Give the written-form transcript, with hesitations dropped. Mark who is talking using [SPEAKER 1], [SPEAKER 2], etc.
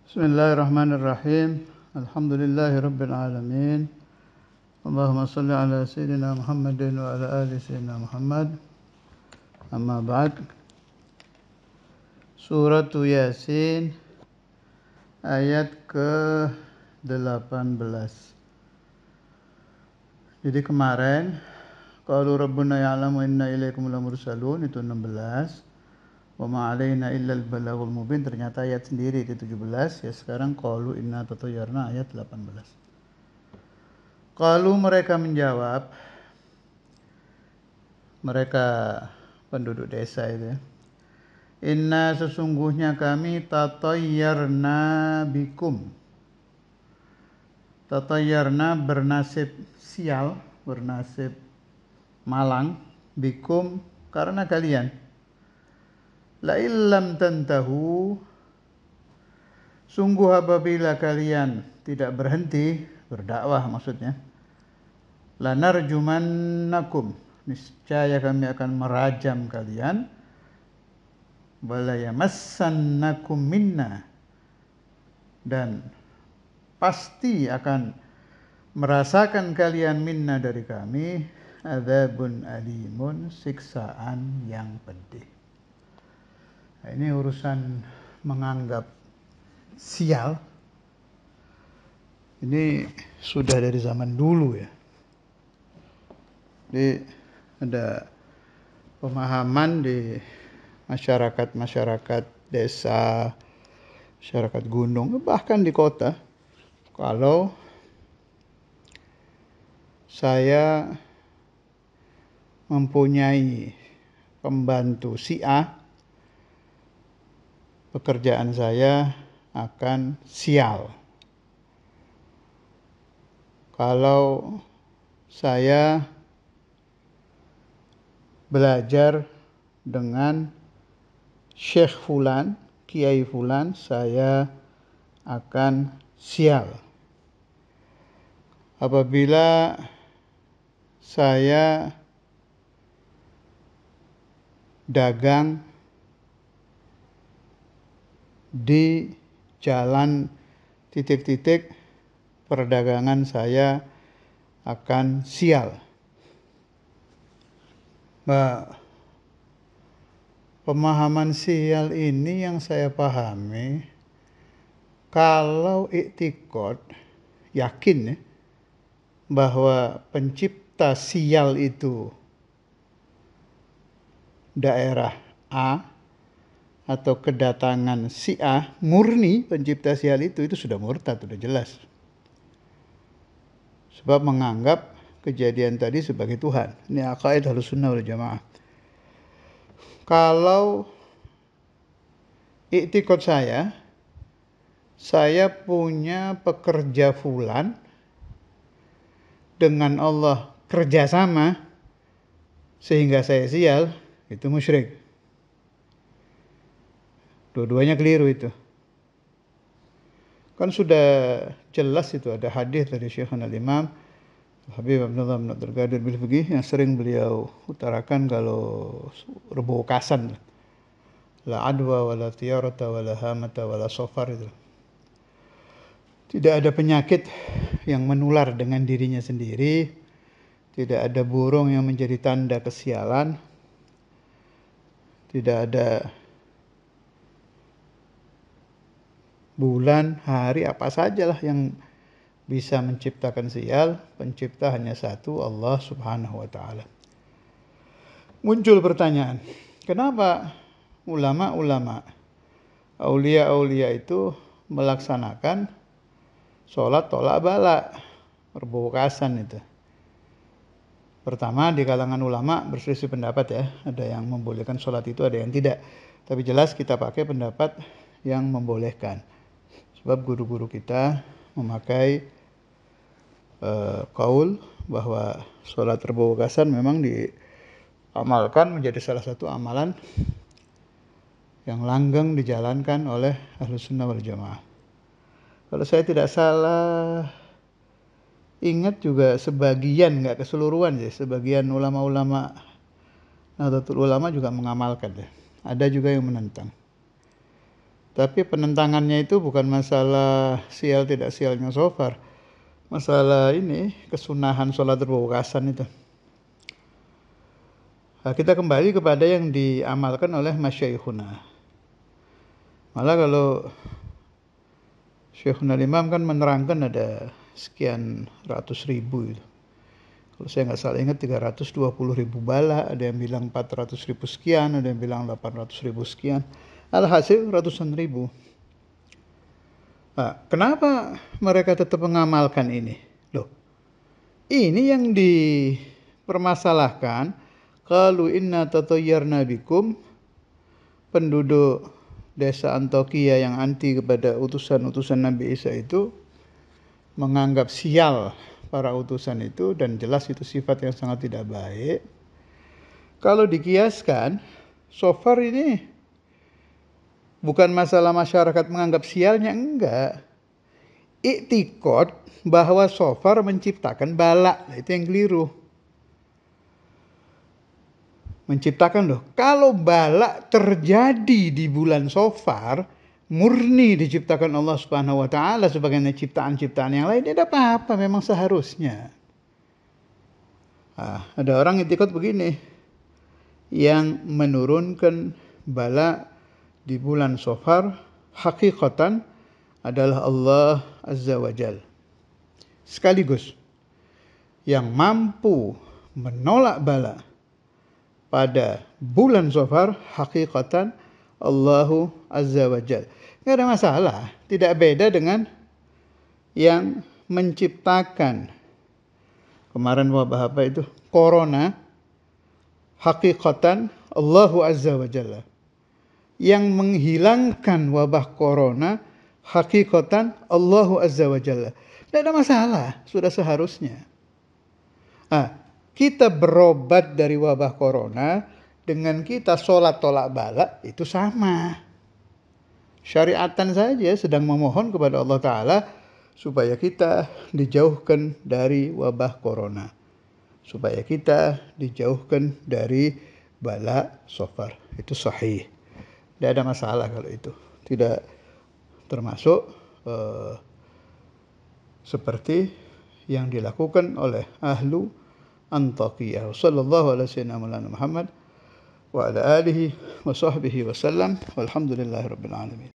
[SPEAKER 1] Bismillahirrahmanirrahim. Alhamdulillahirabbil alamin. Allahumma shalli ala sayyidina Muhammadin wa ala ali sayyidina Muhammad. Amma ba'd. Surat Yasin ayat ke-18. Jadi kemarin qalu rabbuna ya'lamu inna ilaikum lamursalun itu 16. Wa ma 'alaina illal balaghul mubin, ternyata ayat sendiri itu 17. Ya sekarang qalu inna tatayyarna ayat 18. Qalu, mereka menjawab, mereka penduduk desa itu ya. Inna, sesungguhnya kami tatayyarna bikum. Tatayyarna bernasib sial, bernasib malang, bikum karena kalian. La illam tantahu, sungguh apabila kalian tidak berhenti berdakwah maksudnya, lanarjumannakum, niscaya kami akan merajam kalian, wala yamassannakum minna, dan pasti akan merasakan kalian minna dari kami, adzabun alimun, siksaan yang pedih. Nah, ini urusan menganggap sial. Ini sudah dari zaman dulu ya. Jadi ada pemahaman di masyarakat desa, masyarakat gunung, bahkan di kota, kalau saya mempunyai pembantu si A, pekerjaan saya akan sial. Kalau saya belajar dengan Syekh Fulan, Kiai Fulan, saya akan sial. Apabila saya dagang di jalan titik-titik, perdagangan saya akan sial. Pemahaman sial ini yang saya pahami, kalau iktikad, yakin ya, bahwa pencipta sial itu daerah A, atau kedatangan si A, murni pencipta sial itu sudah murtad, sudah jelas. Sebab menganggap kejadian tadi sebagai Tuhan. Ini aqaid Ahlussunnah wal Jamaah. Kalau iktikad saya punya pekerja fulan, dengan Allah kerjasama sehingga saya sial, itu musyrik. Dua-duanya keliru itu. Kan sudah jelas itu, ada hadis dari Syekhana Al-Imam Habib Abdullah bin Abdul Qadir Bil-Fiqih yang sering beliau utarakan kalau rebu kasan. La adwa wala tiyarata wala hamata wala sofar itu. Tidak ada penyakit yang menular dengan dirinya sendiri. Tidak ada burung yang menjadi tanda kesialan. Tidak ada bulan, hari, apa sajalah yang bisa menciptakan sial. Pencipta hanya satu, Allah Subhanahu wa ta'ala. Muncul pertanyaan, kenapa ulama-ulama, aulia-aulia itu melaksanakan sholat tolak bala, perbukasan itu? Pertama, di kalangan ulama berselisih pendapat ya. Ada yang membolehkan sholat itu, ada yang tidak. Tapi jelas kita pakai pendapat yang membolehkan. Sebab guru-guru kita memakai qaul bahwa sholat perbukasan memang diamalkan menjadi salah satu amalan yang langgeng dijalankan oleh Ahlussunnah wal Jamaah. Kalau saya tidak salah ingat juga sebagian, nggak keseluruhan sih, sebagian ulama-ulama Nahdlatul Ulama juga mengamalkan ya. Ada juga yang menentang. Tapi penentangannya itu bukan masalah sial tidak sialnya shofar. Masalah ini kesunahan sholat berwukasan itu. Nah, kita kembali kepada yang diamalkan oleh masyaikhuna. Malah kalau Syekhuna Imam kan menerangkan ada sekian ratus ribu itu. Kalau saya nggak salah ingat 320.000 bala, ada yang bilang 400.000 sekian, ada yang bilang 800.000 sekian. Alhasil ratusan ribu. Nah, kenapa mereka tetap mengamalkan ini? Loh, ini yang dipermasalahkan. Qalu inna tatayyarna bikum, penduduk desa Antokia yang anti kepada utusan-utusan Nabi Isa itu menganggap sial para utusan itu, dan jelas itu sifat yang sangat tidak baik. Kalau dikiaskan, shofar ini bukan masalah masyarakat menganggap sialnya, enggak. Iktikad bahwa shofar menciptakan bala, itu yang keliru. Menciptakan loh. Kalau bala terjadi di bulan shofar, murni diciptakan Allah Subhanahu wa taala sebagaimana ciptaan-ciptaan yang lain, tidak apa-apa, memang seharusnya. Nah, ada orang iktikad begini, yang menurunkan bala di bulan shofar hakikatan adalah Allah Azza wa Jal. Sekaligus yang mampu menolak bala pada bulan shofar hakikatan Allahu Azza wa Jal. Nggak ada masalah, tidak beda dengan yang menciptakan kemarin wabah apa itu, corona, hakikatan Allahu Azza wa Jalla. Yang menghilangkan wabah corona, hakikatan Allahu Azza wa Jalla. Tidak ada masalah, sudah seharusnya. Kita berobat dari wabah corona dengan kita sholat tolak bala itu sama. Syariatan saja sedang memohon kepada Allah Ta'ala supaya kita dijauhkan dari wabah corona. Supaya kita dijauhkan dari bala shofar. Itu sahih. Tidak ada masalah kalau itu. Tidak termasuk seperti yang dilakukan oleh ahlu Antakiyah. Sallallahu alaihi wasallam Muhammad wa ala alihi wa sahbihi wasallam. Walhamdulillahirabbil alamin.